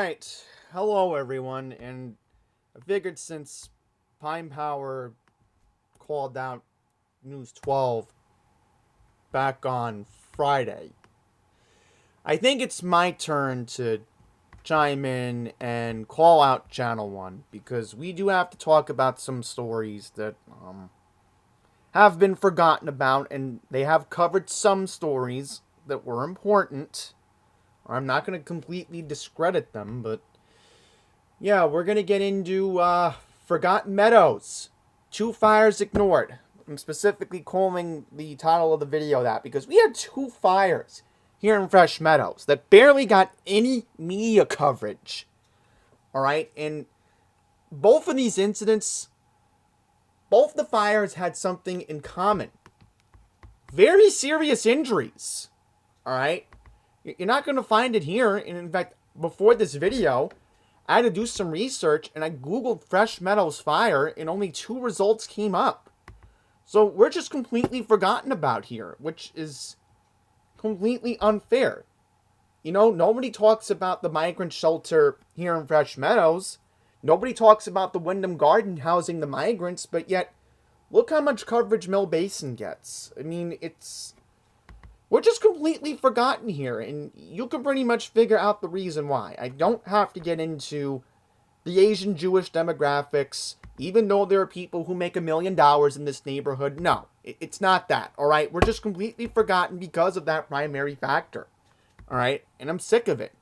Alright, hello everyone, and I figured since Pine Power called out News 12 back on Friday, I think it's my turn to chime in and call out Channel 1, because we do have to talk about some stories that have been forgotten about, and they have covered some stories that were important. I'm not going to completely discredit them, but yeah, we're going to get into Forgotten Meadows. Two fires ignored. I'm specifically calling the title of the video that because we had two fires here in Fresh Meadows that barely got any media coverage. Alright? And both of these incidents, both the fires had something in common. Very serious injuries. Alright? You're not going to find it here. And in fact, before this video, I had to do some research, and I googled Fresh Meadows fire, and only 2 results came up. So we're just completely forgotten about here, which is completely unfair. You know, nobody talks about the migrant shelter here in Fresh Meadows. Nobody talks about the Wyndham Garden housing the migrants, but yet, look how much coverage Mill Basin gets. I mean, we're just completely forgotten here, and you can pretty much figure out the reason why. I don't have to get into the Asian Jewish demographics, even though there are people who make $1 million in this neighborhood. No, it's not that, alright? We're just completely forgotten because of that primary factor, alright? And I'm sick of it,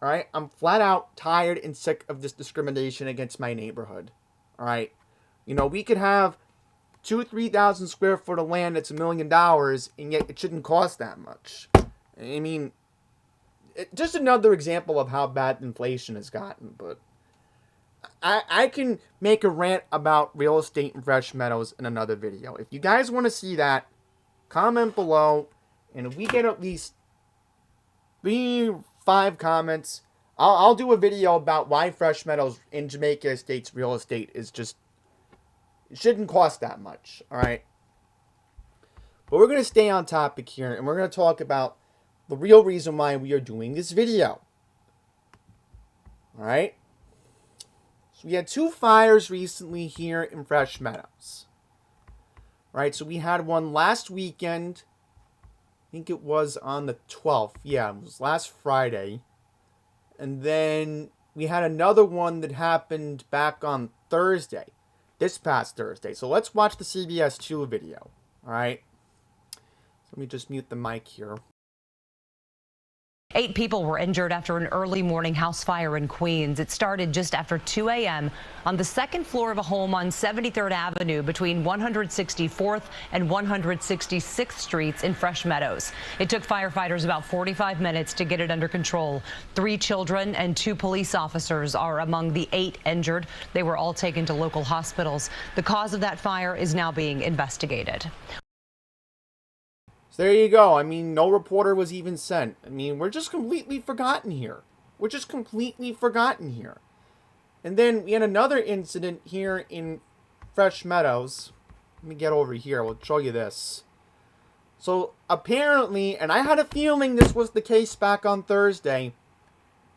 alright? I'm flat out tired and sick of this discrimination against my neighborhood, alright? You know, we could have 3,000 square foot of land that's $1 million, and yet it shouldn't cost that much. I mean, just another example of how bad inflation has gotten. But I can make a rant about real estate in Fresh Meadows in another video. If you guys want to see that, comment below, and if we get at least 3-5 comments, I'll do a video about why Fresh Meadows in Jamaica Estates real estate is just, it shouldn't cost that much, alright? But we're going to stay on topic here, and we're going to talk about the real reason why we are doing this video. Alright? So we had 2 fires recently here in Fresh Meadows. Right, so we had one last weekend. I think it was on the 12th. Yeah, it was last Friday. And then we had another one that happened back on Thursday. This past Thursday. So let's watch the CBS 2 video. Alright? So let me just mute the mic here. 8 people were injured after an early morning house fire in Queens. It started just after 2 a.m. on the second floor of a home on 73rd Avenue between 164th and 166th Streets in Fresh Meadows. It took firefighters about 45 minutes to get it under control. 3 children and 2 police officers are among the 8 injured. They were all taken to local hospitals. The cause of that fire is now being investigated. So there you go. I mean, no reporter was even sent. I mean, we're just completely forgotten here. We're just completely forgotten here. And then we had another incident here in Fresh Meadows. Let me get over here. I'll show you this. So apparently, and I had a feeling this was the case back on Thursday,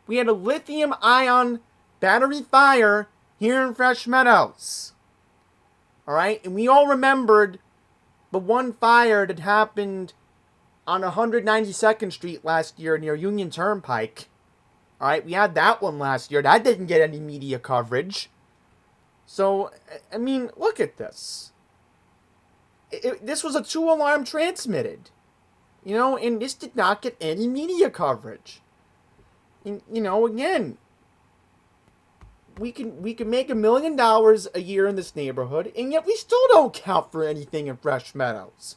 we had a lithium-ion battery fire here in Fresh Meadows. Alright? And we all remembered the one fire that happened on 192nd Street last year near Union Turnpike. Alright, we had that one last year. That didn't get any media coverage. So, I mean, look at this. This was a 2-alarm transmitted. You know, and this did not get any media coverage. And, you know, again, we can make $1 million a year in this neighborhood, and yet we still don't count for anything in Fresh Meadows.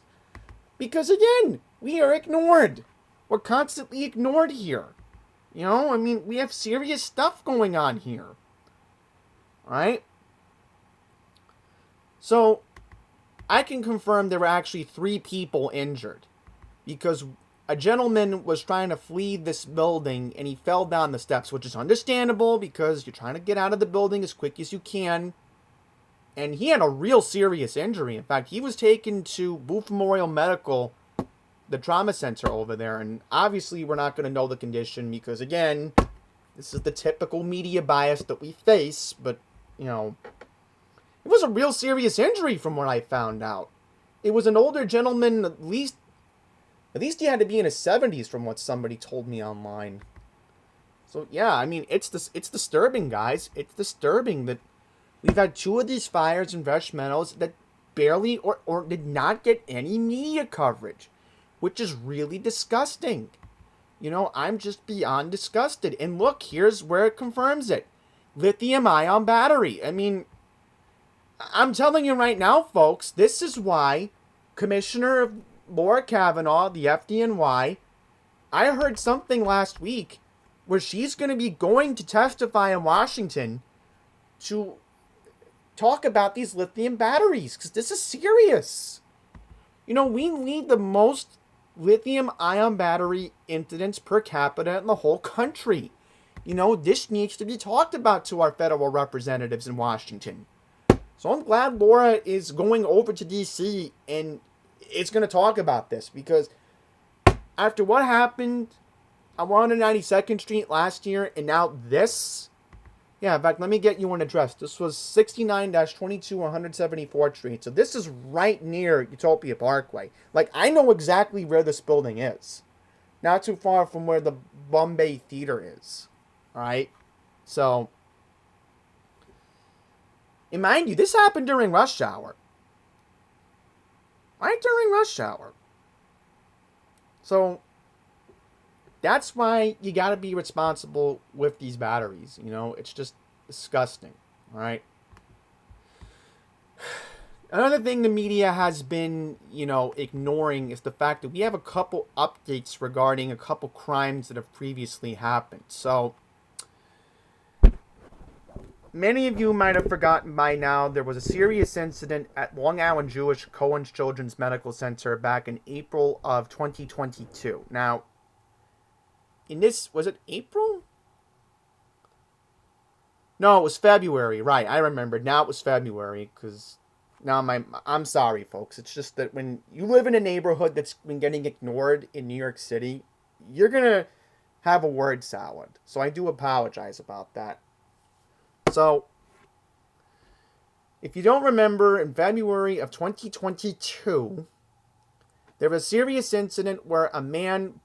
Because again, we are ignored. We're constantly ignored here. You know, I mean, we have serious stuff going on here. Alright? So, I can confirm there were actually 3 people injured. Because a gentleman was trying to flee this building, and he fell down the steps, which is understandable because you're trying to get out of the building as quick as you can. And he had a real serious injury. In fact, he was taken to Booth Memorial Medical, the trauma center over there. And obviously, we're not going to know the condition because, again, this is the typical media bias that we face, but, you know, it was a real serious injury from what I found out. It was an older gentleman, at least he had to be in his 70s from what somebody told me online. So yeah, I mean, it's disturbing, guys. It's disturbing that we've had two of these fires in Fresh Meadows that barely or did not get any media coverage, which is really disgusting. You know, I'm just beyond disgusted. And look, here's where it confirms it. Lithium ion battery. I mean, I'm telling you right now, folks, this is why Commissioner Laura Kavanaugh, the FDNY, I heard something last week where she's going to be going to testify in Washington to talk about these lithium batteries, because this is serious. You know, we need the most lithium ion battery incidents per capita in the whole country. You know, this needs to be talked about to our federal representatives in Washington. So I'm glad Laura is going over to D.C. and is going to talk about this, because after what happened on 192nd Street last year and now this, yeah, in fact, let me get you an address. This was 69-22 174th Street. So this is right near Utopia Parkway. Like, I know exactly where this building is. Not too far from where the Bombay Theater is. Alright? So, and mind you, this happened during rush hour. Right during rush hour. So, that's why you gotta be responsible with these batteries. You know, it's just disgusting. Alright? Another thing the media has been, you know, ignoring is the fact that we have a couple updates regarding a couple crimes that have previously happened. So, many of you might have forgotten by now, there was a serious incident at Long Island Jewish Cohen's Children's Medical Center back in April of 2022. Now, in this, was it April? No, it was February, right, I remembered. Now it was February, because now I'm sorry, folks. It's just that when you live in a neighborhood that's been getting ignored in New York City, you're going to have a word salad. So I do apologize about that. So, if you don't remember, in February of 2022, there was a serious incident where a man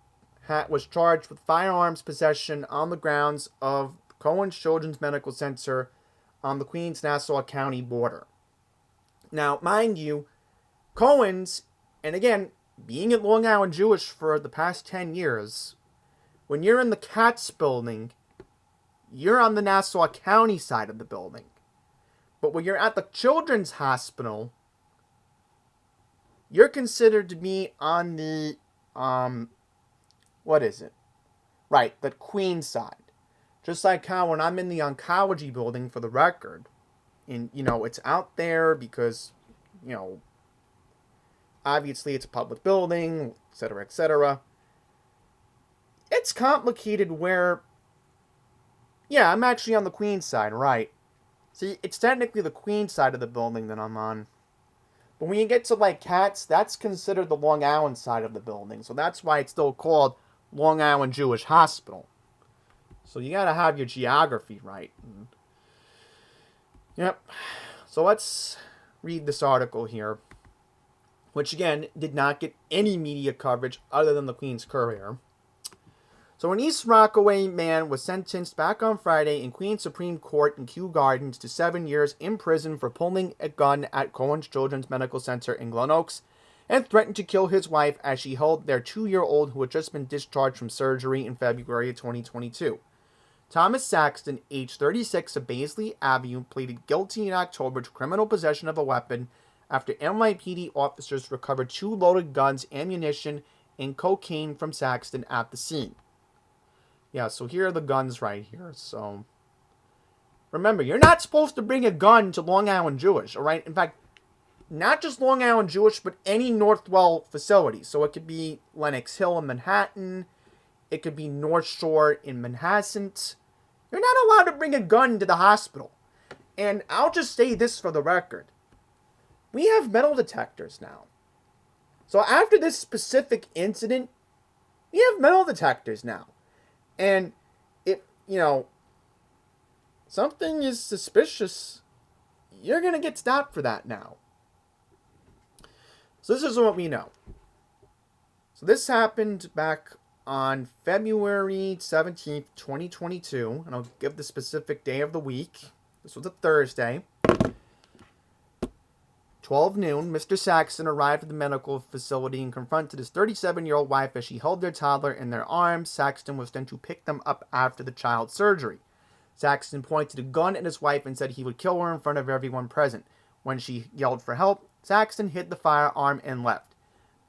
was charged with firearms possession on the grounds of Cohen's Children's Medical Center on the Queens-Nassau County border. Now, mind you, Cohen's, and again, being at Long Island Jewish for the past 10 years, when you're in the Katz building, you're on the Nassau County side of the building. But when you're at the Children's Hospital, you're considered to be on the, what is it? Right, the Queen side. Just like how when I'm in the oncology building, for the record, and, you know, it's out there because, you know, obviously it's a public building, etc., etc. It's complicated where, yeah, I'm actually on the Queen side, right. See, it's technically the Queen side of the building that I'm on. But when you get to, like, Katz, that's considered the Long Island side of the building. So that's why it's still called Long Island Jewish Hospital. So you gotta have your geography right. Yep. So let's read this article here, which again did not get any media coverage other than the Queen's Courier. So an East Rockaway man was sentenced back on Friday in Queens Supreme Court in Kew Gardens to 7 years in prison for pulling a gun at Cohen's Children's Medical Center in Glen Oaks and threatened to kill his wife as she held their 2-year-old who had just been discharged from surgery in February of 2022. Thomas Saxton, age 36, of Baisley Avenue, pleaded guilty in October to criminal possession of a weapon after NYPD officers recovered 2 loaded guns, ammunition, and cocaine from Saxton at the scene. Yeah, so here are the guns right here. So, remember, you're not supposed to bring a gun to Long Island Jewish, alright? In fact, not just Long Island Jewish, but any Northwell facility. So it could be Lenox Hill in Manhattan. It could be North Shore in Manhattan. You're not allowed to bring a gun to the hospital. And I'll just say this for the record. We have metal detectors now. So after this specific incident, we have metal detectors now. And if you know, something is suspicious, you're going to get stopped for that now. So this is what we know. So this happened back on February 17th, 2022, and I'll give the specific day of the week. This was a Thursday. 12 noon, Mr. Saxton arrived at the medical facility and confronted his 37-year-old wife as she held their toddler in their arms. Saxton was then to pick them up after the child's surgery. Saxton pointed a gun at his wife and said he would kill her in front of everyone present. When she yelled for help, Saxton hid the firearm and left.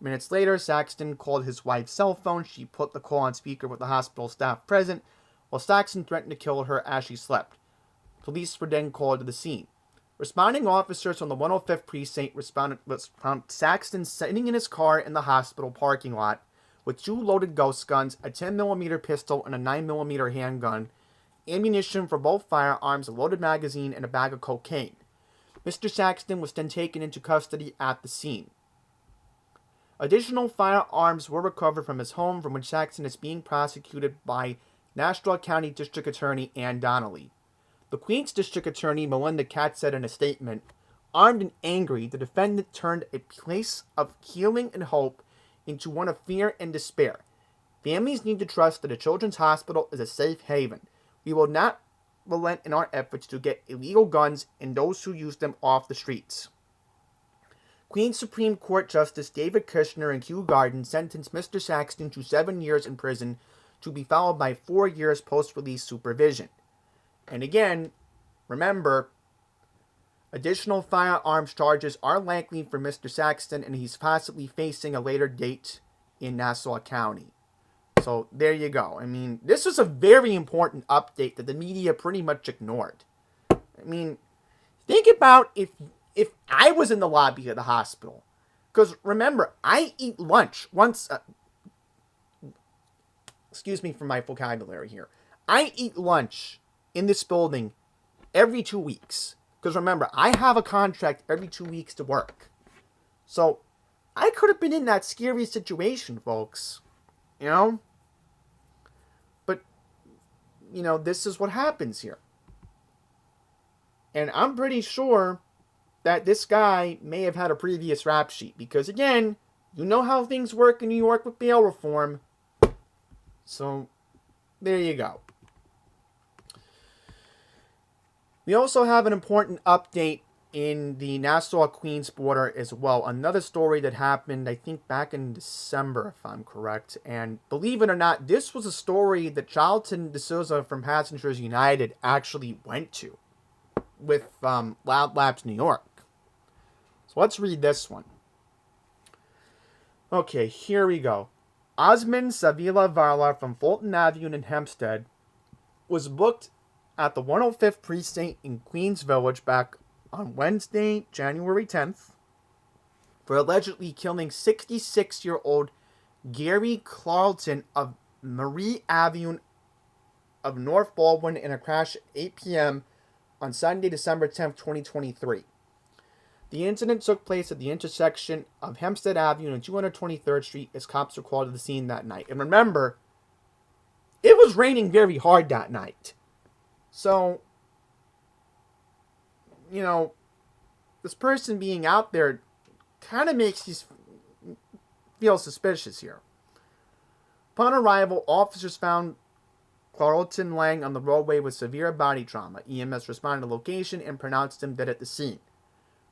Minutes later, Saxton called his wife's cell phone. She put the call on speaker with the hospital staff present, while Saxton threatened to kill her as she slept. Police were then called to the scene. Responding officers from the 105th Precinct found Saxton sitting in his car in the hospital parking lot with 2 loaded ghost guns, a 10mm pistol, and a 9mm handgun, ammunition for both firearms, a loaded magazine, and a bag of cocaine. Mr. Saxton was then taken into custody at the scene. Additional firearms were recovered from his home, from which Saxton is being prosecuted by Nassau County District Attorney Ann Donnelly. The Queens District Attorney Melinda Katz said in a statement, "Armed and angry, the defendant turned a place of healing and hope into one of fear and despair. Families need to trust that a children's hospital is a safe haven. We will not relent in our efforts to get illegal guns and those who use them off the streets." Queens Supreme Court Justice David Kushner and Kew Garden sentenced Mr. Saxton to 7 years in prison, to be followed by 4 years post-release supervision. And again, remember, additional firearms charges are likely for Mr. Saxton, and he's possibly facing a later date in Nassau County. So there you go. I mean, this was a very important update that the media pretty much ignored. I mean, think about if I was in the lobby of the hospital. Because remember, I eat lunch once. Excuse me for my vocabulary here. I eat lunch in this building every 2 weeks. Because remember, I have a contract every 2 weeks to work. So I could have been in that scary situation, folks. You know? But, you know, this is what happens here. And I'm pretty sure that this guy may have had a previous rap sheet. Because, again, you know how things work in New York with bail reform. So, there you go. We also have an important update in the Nassau-Queens border as well. Another story that happened, I think, back in December, if I'm correct. And believe it or not, this was a story that Charlton D'Souza from Passengers United actually went to with Loud Labs New York. So let's read this one. Okay, here we go. Osman Savila Varla from Fulton Avenue in Hempstead was booked at the 105th Precinct in Queens Village back on Wednesday, January 10th, for allegedly killing 66-year-old Gary Carlton of Marie Avenue of North Baldwin in a crash at 8 p.m. on Sunday, December 10th, 2023. The incident took place at the intersection of Hempstead Avenue and 223rd Street as cops were called to the scene that night. And remember, it was raining very hard that night. So, you know, this person being out there kind of makes you feel suspicious here. Upon arrival, officers found Carlton laying on the roadway with severe body trauma. EMS responded to the location and pronounced him dead at the scene.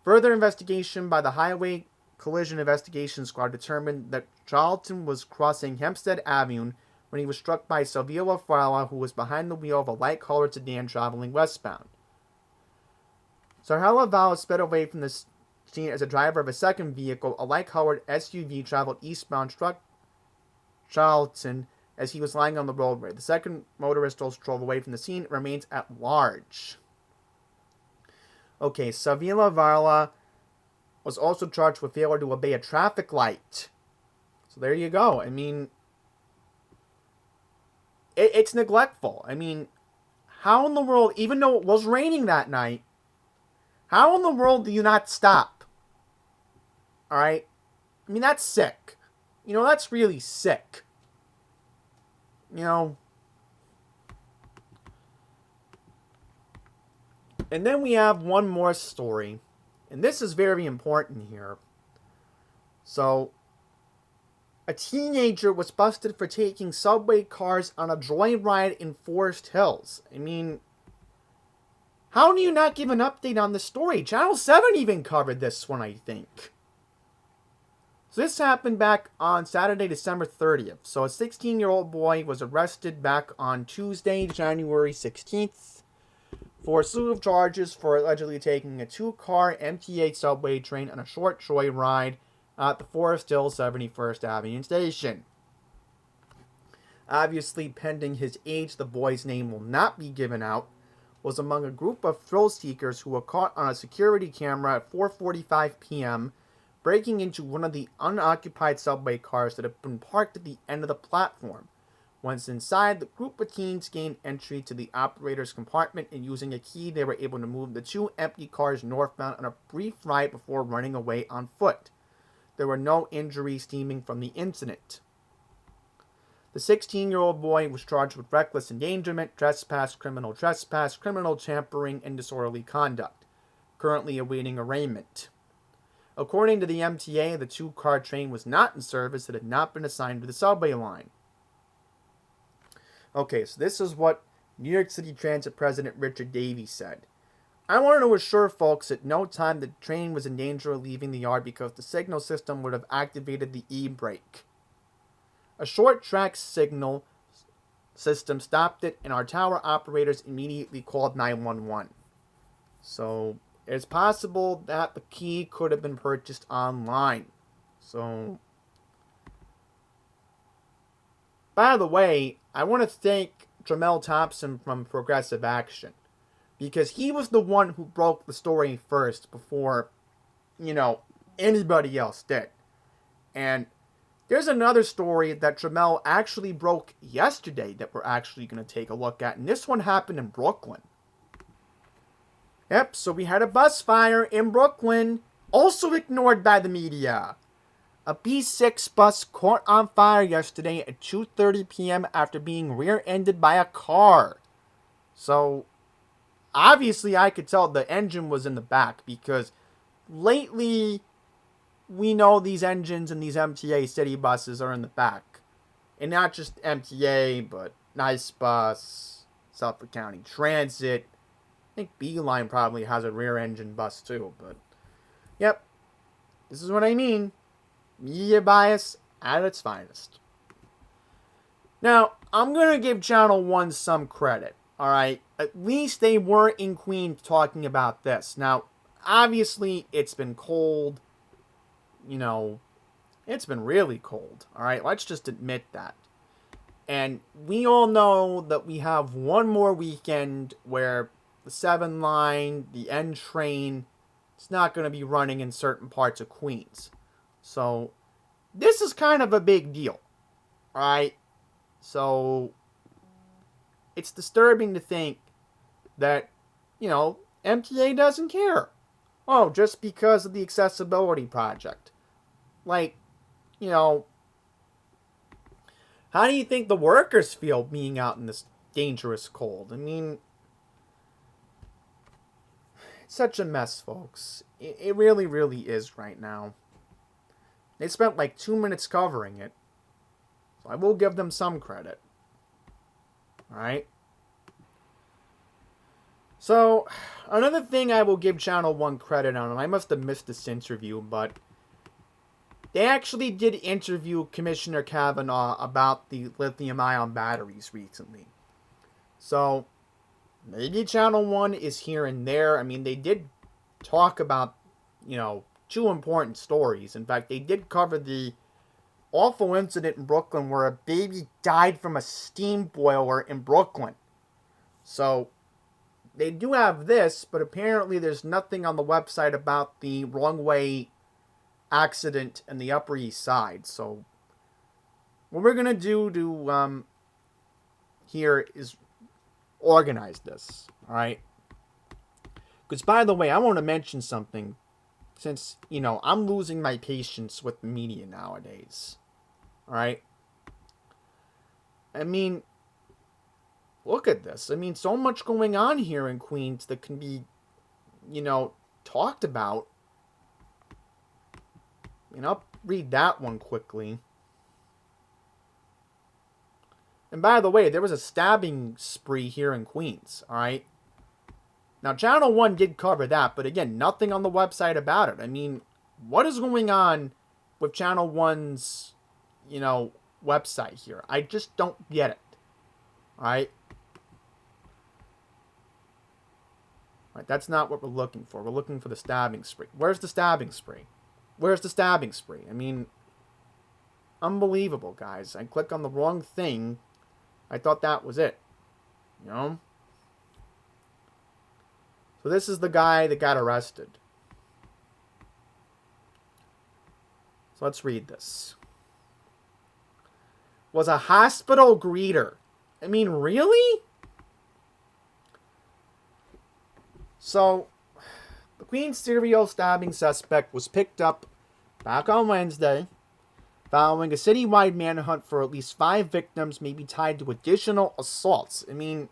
Further investigation by the Highway Collision Investigation Squad determined that Charlton was crossing Hempstead Avenue when he was struck by Savila Farala, who was behind the wheel of a light-colored sedan traveling westbound. Sarhala Vala sped away from the scene as a driver of a second vehicle, a light-colored SUV, traveled eastbound, struck Charlton as he was lying on the roadway. The second motorist also drove away from the scene and remains at large. Okay, Savila Varla was also charged with failure to obey a traffic light. So there you go. I mean, it's neglectful. I mean, how in the world, even though it was raining that night, how in the world do you not stop? Alright? I mean, that's sick. You know, that's really sick. You know, And then we have one more story, and this is very important here. So, a teenager was busted for taking subway cars on a joyride in Forest Hills. I mean, how do you not give an update on the story? Channel 7 even covered this one, I think. So this happened back on Saturday, December 30th. So a 16-year-old boy was arrested back on Tuesday, January 16th for a slew of charges for allegedly taking a two-car MTA subway train on a short joyride at the Forest Hill 71st Avenue station. Obviously, pending his age, the boy's name will not be given out, was among a group of thrill seekers who were caught on a security camera at 4:45 p.m. breaking into one of the unoccupied subway cars that had been parked at the end of the platform. Once inside, the group of teens gained entry to the operator's compartment, and using a key, they were able to move the two empty cars northbound on a brief ride before running away on foot. There were no injuries stemming from the incident. The 16-year-old boy was charged with reckless endangerment, trespass, criminal tampering, and disorderly conduct, currently awaiting arraignment. According to the MTA, the two-car train was not in service. It had not been assigned to the subway line. Okay, so this is what New York City Transit President Richard Davies said. I wanted to assure folks at no time the train was in danger of leaving the yard because the signal system would have activated the e-brake. A short track signal system stopped it, and our tower operators immediately called 911. So it's possible that the key could have been purchased online. So, by the way, I want to thank Jamel Thompson from Progressive Action, because he was the one who broke the story first before, anybody else did. And there's another story that Jamel actually broke yesterday that we're actually going to take a look at, and this one happened in Brooklyn. Yep, so we had a bus fire in Brooklyn, also ignored by the media. A B6 bus caught on fire yesterday at 2:30 p.m. after being rear-ended by a car. So, obviously I could tell the engine was in the back, because lately we know these engines in these MTA city buses are in the back. And not just MTA, but Nice Bus, Suffolk County Transit. I think Beeline probably has a rear engine bus too, but yep, this is what I mean. Media bias at its finest. Now, I'm going to give Channel 1 some credit, alright? At least they were in Queens talking about this. Now, obviously, it's been cold. It's been really cold, alright? Let's just admit that. And we all know that we have one more weekend where the 7 line, the N train, it's not going to be running in certain parts of Queens. So, this is kind of a big deal. Alright? So, it's disturbing to think that, MTA doesn't care. Oh, just because of the accessibility project. Like, how do you think the workers feel being out in this dangerous cold? I mean, it's such a mess, folks. It really, really is right now. They spent like 2 minutes covering it. So I will give them some credit. Alright? So, another thing I will give Channel 1 credit on, and I must have missed this interview, but they actually did interview Commissioner Kavanaugh about the lithium-ion batteries recently. So, maybe Channel 1 is here and there. I mean, they did talk about, two important stories. In fact, they did cover the awful incident in Brooklyn where a baby died from a steam boiler in Brooklyn. So, they do have this, but apparently there's nothing on the website about the wrong way accident in the Upper East Side. So, what we're going to do to here is organize this, alright? Because, by the way, I want to mention something, since, I'm losing my patience with the media nowadays, alright? I mean, look at this. I mean, so much going on here in Queens that can be talked about. And I'll read that one quickly. And by the way, there was a stabbing spree here in Queens, all right? Now, Channel 1 did cover that, but again, nothing on the website about it. I mean, what is going on with Channel 1's, website here? I just don't get it, all right? All right, that's not what we're looking for. We're looking for the stabbing spree. Where's the stabbing spree? Where's the stabbing spree? I mean, unbelievable, guys. I clicked on the wrong thing. I thought that was it. So this is the guy that got arrested. So let's read this. Was a hospital greeter. I mean, really? So, the Queens serial stabbing suspect was picked up back on Wednesday following a citywide manhunt for at least 5 victims, maybe tied to additional assaults. I mean,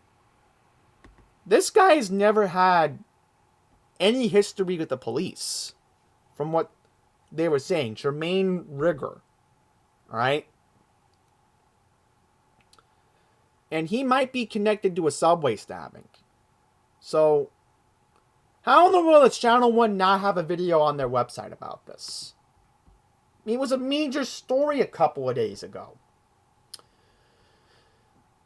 this guy's never had any history with the police, from what they were saying. Jermaine Rigger. Alright? And he might be connected to a subway stabbing. So, how in the world does Channel 1 not have a video on their website about this? I mean, it was a major story a couple of days ago.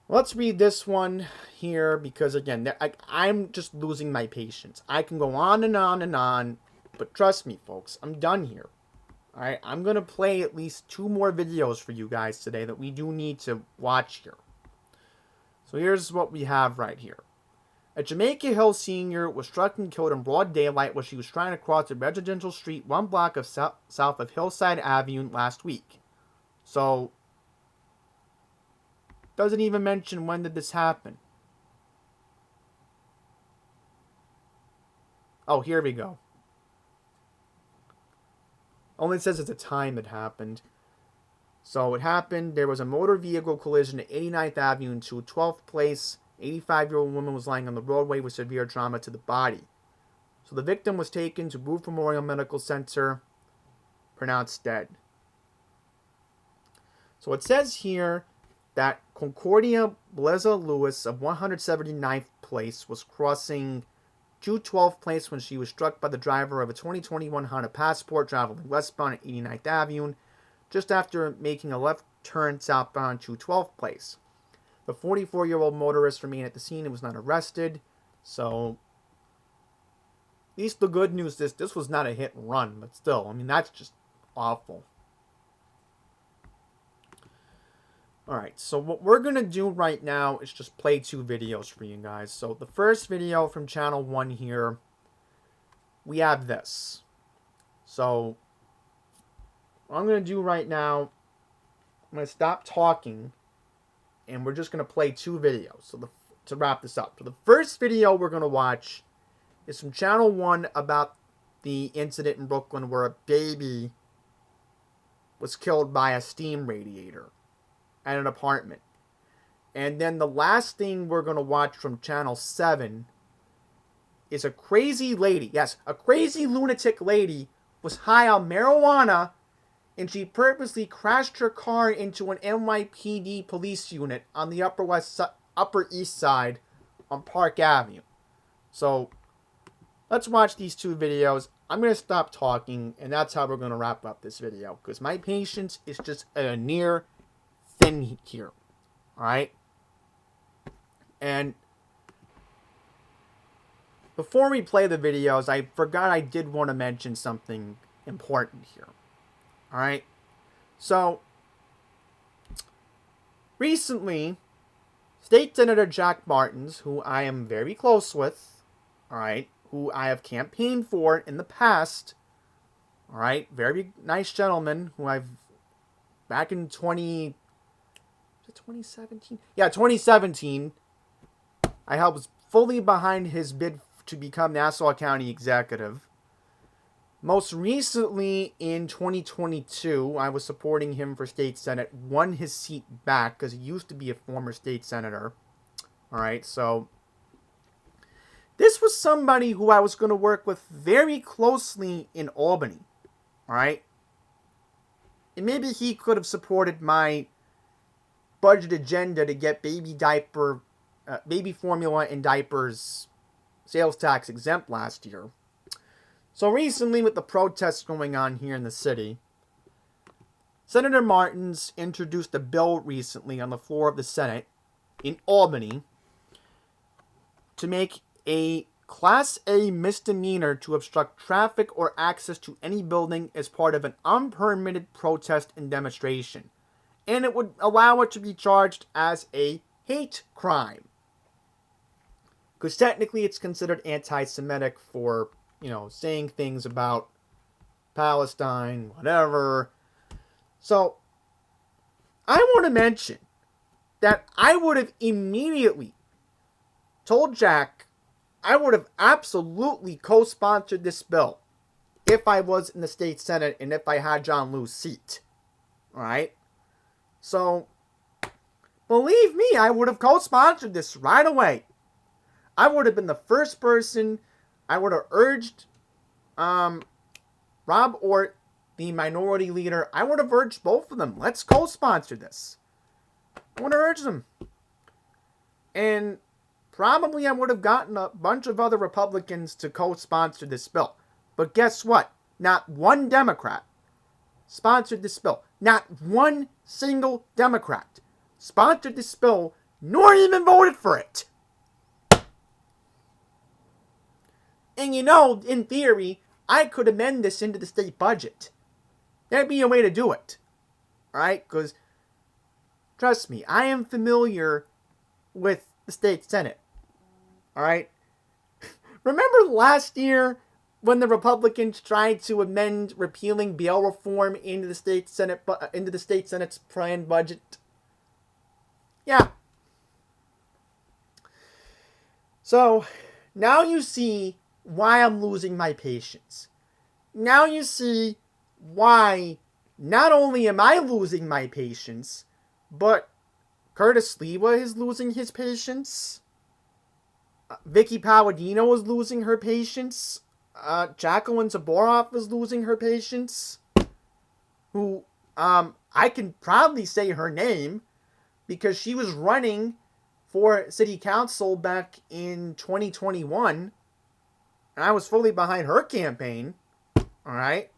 Let's read this one here because, again, I'm just losing my patience. I can go on and on and on, but trust me, folks, I'm done here. All right, I'm going to play at least 2 more videos for you guys today that we do need to watch here. So here's what we have right here. A Jamaica Hill senior was struck and killed in broad daylight while she was trying to cross a residential street 1 block of south of Hillside Avenue last week. So, doesn't even mention when did this happen. Oh, here we go. Only says it's a time it happened. So it happened, there was a motor vehicle collision at 89th Avenue and 12th Place. 85-year-old woman was lying on the roadway with severe trauma to the body. So the victim was taken to Booth Memorial Medical Center, pronounced dead. So it says here that Concordia Bleza Lewis of 179th Place was crossing 212th Place when she was struck by the driver of a 2021 Honda Passport traveling westbound at 89th Avenue just after making a left turn southbound to 12th Place. The 44-year-old motorist remained at the scene and was not arrested. So, at least the good news is this was not a hit and run, but still, I mean, that's just awful. Alright, so what we're going to do right now is just play 2 videos for you guys. So, the first video from Channel 1 here, we have this. So, what I'm going to do right now, I'm going to stop talking. And we're just going to play 2 videos to wrap this up. So the first video we're going to watch is from Channel 1 about the incident in Brooklyn where a baby was killed by a steam radiator at an apartment. And then the last thing we're going to watch from Channel 7 is a crazy lady. Yes, a crazy lunatic lady was high on marijuana and she purposely crashed her car into an NYPD police unit on the Upper East Side on Park Avenue. So, let's watch these 2 videos. I'm going to stop talking, and that's how we're going to wrap up this video, because my patience is just at a near thin here. Alright? And before we play the videos, I forgot I did want to mention something important here. Alright, so recently, State Senator Jack Martins, who I am very close with, alright, who I have campaigned for in the past, alright, very nice gentleman, who I've, back in 2017? Yeah, 2017, I was fully behind his bid to become Nassau County Executive. Most recently, in 2022, I was supporting him for state senate, won his seat back, because he used to be a former state senator. Alright, so This was somebody who I was going to work with very closely in Albany, all right? And maybe he could have supported my budget agenda to get baby formula and diapers sales tax exempt last year. So recently, with the protests going on here in the city, Senator Martins introduced a bill recently on the floor of the Senate in Albany to make a Class A misdemeanor to obstruct traffic or access to any building as part of an unpermitted protest and demonstration. And it would allow it to be charged as a hate crime. Because technically it's considered anti-Semitic for, saying things about Palestine, whatever. So, I want to mention that I would have immediately told Jack I would have absolutely co-sponsored this bill if I was in the state Senate and if I had John Liu's seat. Alright? So, believe me, I would have co-sponsored this right away. I would have been the first person. I would have urged Rob Ort, the minority leader. I would have urged both of them. Let's co-sponsor this. I would have urged them. And probably I would have gotten a bunch of other Republicans to co-sponsor this bill. But guess what? Not one Democrat sponsored this bill. Not one single Democrat sponsored this bill, nor even voted for it. And in theory, I could amend this into the state budget. That'd be a way to do it. Alright? Because, trust me, I am familiar with the state Senate. Alright? Remember last year when the Republicans tried to amend repealing bail reform into the state Senate's planned budget? Yeah. So, now you see why I'm losing my patience. Now you see why not only am I losing my patience, but Curtis Sliwa is losing his patience. Vicky Palladino is losing her patience. Jacqueline Zaborov is losing her patience. Who, I can proudly say her name because she was running for city council back in 2021. And I was fully behind her campaign. Alright?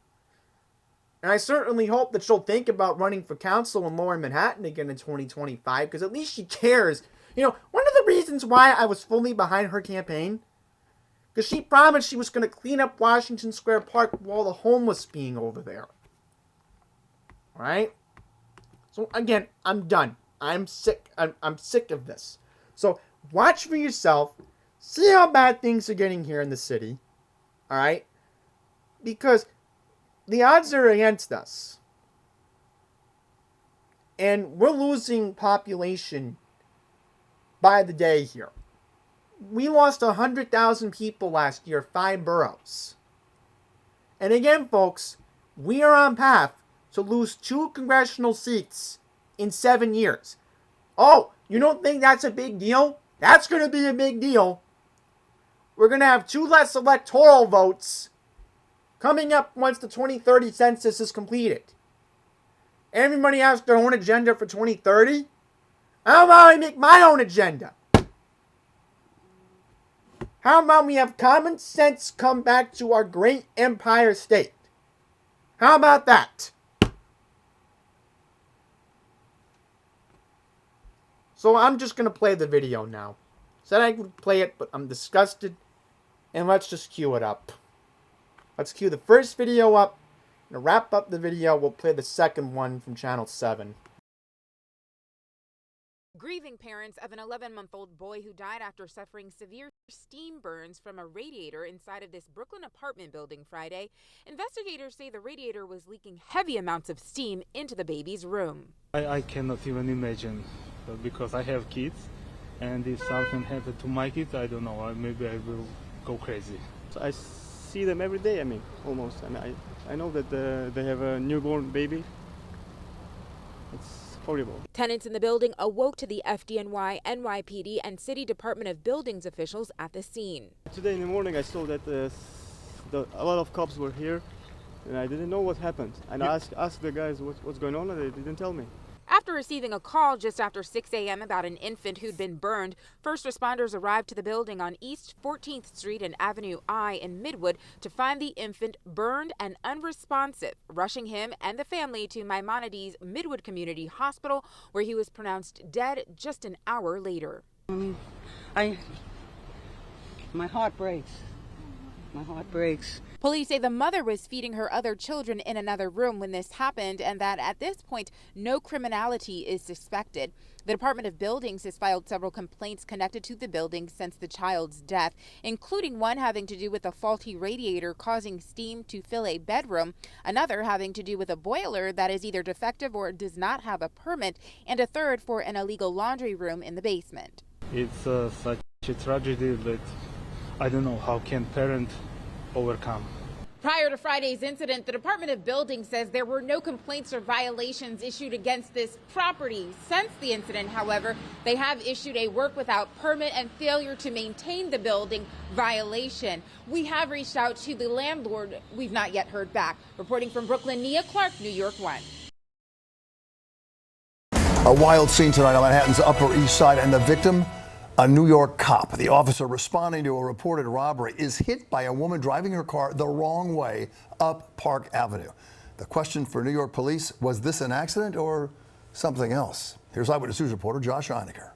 And I certainly hope that she'll think about running for council in Lower Manhattan again in 2025, because at least she cares. One of the reasons why I was fully behind her campaign, because she promised she was going to clean up Washington Square Park with all the homeless being over there. Alright? So again, I'm done. I'm sick. I'm sick of this. So watch for yourself. See how bad things are getting here in the city. Alright? Because the odds are against us. And we're losing population by the day here. We lost 100,000 people last year, 5 boroughs. And again, folks, we are on path to lose 2 congressional seats in 7 years. Oh, you don't think that's a big deal? That's going to be a big deal. We're going to have 2 less electoral votes coming up once the 2030 census is completed. Everybody has their own agenda for 2030. How about I make my own agenda? How about we have common sense come back to our great empire state? How about that? So I'm just going to play the video now. Said I would play it, but I'm disgusted. And let's just cue it up. Let's cue the first video up. To wrap up the video, we'll play the second one from Channel 7. Grieving parents of an 11-month-old boy who died after suffering severe steam burns from a radiator inside of this Brooklyn apartment building Friday. Investigators say the radiator was leaking heavy amounts of steam into the baby's room. I cannot even imagine, because I have kids, and if something happened to my kids, I don't know, maybe I will go crazy. I see them every day, almost, and I know that they have a newborn baby. It's horrible. Tenants in the building awoke to the FDNY, NYPD, and City Department of Buildings officials at the scene. Today in the morning I saw that a lot of cops were here, and I didn't know what happened. And I asked the guys what's going on, and they didn't tell me. After receiving a call just after 6 a.m. about an infant who'd been burned, first responders arrived to the building on East 14th Street and Avenue I in Midwood to find the infant burned and unresponsive, rushing him and the family to Maimonides Midwood Community Hospital, where he was pronounced dead just an hour later. My heart breaks. My heart breaks. Police say the mother was feeding her other children in another room when this happened, and that at this point, no criminality is suspected. The Department of Buildings has filed several complaints connected to the building since the child's death, including one having to do with a faulty radiator causing steam to fill a bedroom, another having to do with a boiler that is either defective or does not have a permit, and a third for an illegal laundry room in the basement. It's such a tragedy that I don't know how can parents overcome. Prior to Friday's incident, the Department of Buildings says there were no complaints or violations issued against this property. Since the incident, however, they have issued a work without permit and failure to maintain the building violation. We have reached out to the landlord. We've not yet heard back. Reporting from Brooklyn, Nia Clark, New York 1. A wild scene tonight on Manhattan's Upper East Side, and the victim, a New York cop. The officer responding to a reported robbery is hit by a woman driving her car the wrong way up Park Avenue. The question for New York police, was this an accident or something else? Here's Eyewitness News reporter Josh Einiger.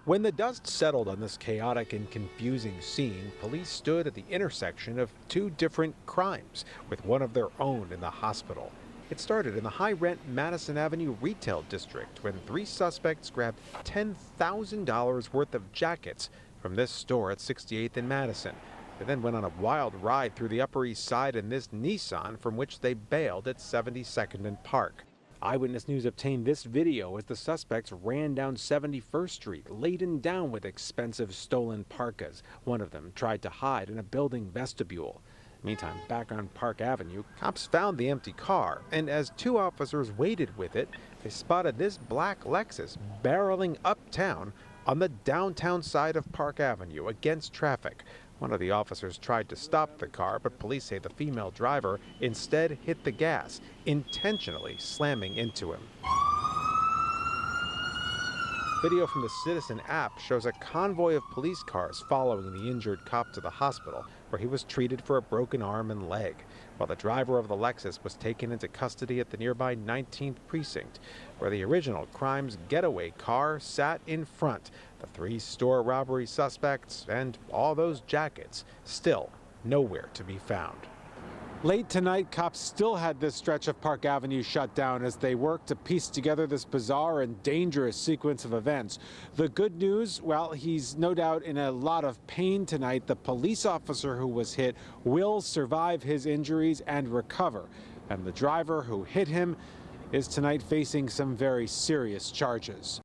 When the dust settled on this chaotic and confusing scene, police stood at the intersection of two different crimes, with one of their own in the hospital. It started in the high-rent Madison Avenue retail district when three suspects grabbed $10,000 worth of jackets from this store at 68th and Madison. They then went on a wild ride through the Upper East Side in this Nissan, from which they bailed at 72nd and Park. Eyewitness News obtained this video as the suspects ran down 71st Street, laden down with expensive stolen parkas. One of them tried to hide in a building vestibule. Meantime, back on Park Avenue, cops found the empty car, and as two officers waited with it, they spotted this black Lexus barreling uptown on the downtown side of Park Avenue against traffic. One of the officers tried to stop the car, but police say the female driver instead hit the gas, intentionally slamming into him. Video from the Citizen app shows a convoy of police cars following the injured cop to the hospital, where he was treated for a broken arm and leg, while the driver of the Lexus was taken into custody at the nearby 19th precinct, where the original crime's getaway car sat in front. The three store robbery suspects and all those jackets still nowhere to be found. Late tonight, cops still had this stretch of Park Avenue shut down as they worked to piece together this bizarre and dangerous sequence of events. The good news, well, he's no doubt in a lot of pain tonight. The police officer who was hit will survive his injuries and recover. And the driver who hit him is tonight facing some very serious charges.